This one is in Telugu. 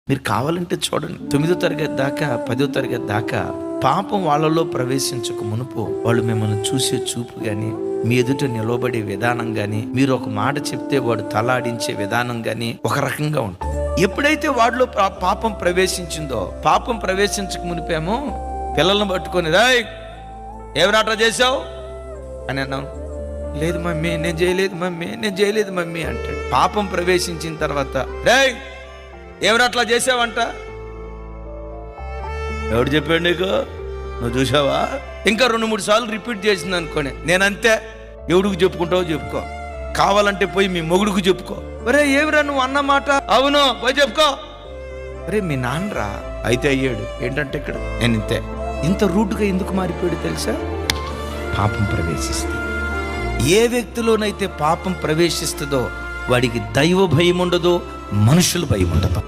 మీరు కావాలంటే చూడండి, 9వ తరగతి దాకా 10వ తరగతి దాకా పాపం వాళ్ళలో ప్రవేశించక మునుపు వాళ్ళు మిమ్మల్ని చూసే చూపు కానీ, మీ ఎదుట నిలబడే విధానం కానీ, మీరు ఒక మాట చెప్తే వాడు తలాడించే విధానం కానీ ఒక రకంగా ఉంటుంది. ఎప్పుడైతే వాడిలో పాపం ప్రవేశించిందో, పాపం ప్రవేశించక మునిపేమో పిల్లలను పట్టుకొని రాయ్ ఎవరాట చేసావు అని అన్నాం. లేదు మమ్మీ నేను చేయలేదు, మమ్మీ నేను చేయలేదు మమ్మీ అంటాడు. పాపం ప్రవేశించిన తర్వాత రేయ్ ఎవరట్లా చేసావంట, ఎవడు చెప్పాడు నీకు, నువ్వు చూసావా? ఇంకా 2-3 సార్లు రిపీట్ చేసింది అనుకోని, నేనంతే, ఎవడికి చెప్పుకుంటావో చెప్పుకో, కావాలంటే పోయి మీ మొగుడికి చెప్పుకో. ఒరే ఏమిరా నువ్వు అన్నమాట, అవును పోయి చెప్పుకో. అరే మీ నాన్నరా, అయితే అయ్యాడు. ఏంటంటే ఇక్కడ నేను ఇంత రూట్గా ఎందుకు మారిపోయాడు తెలుసా? పాపం ప్రవేశిస్తే. ఏ వ్యక్తిలోనైతే పాపం ప్రవేశిస్తుందో వాడికి దైవ భయం ఉండదు, మనుషుల భయం ఉండదు.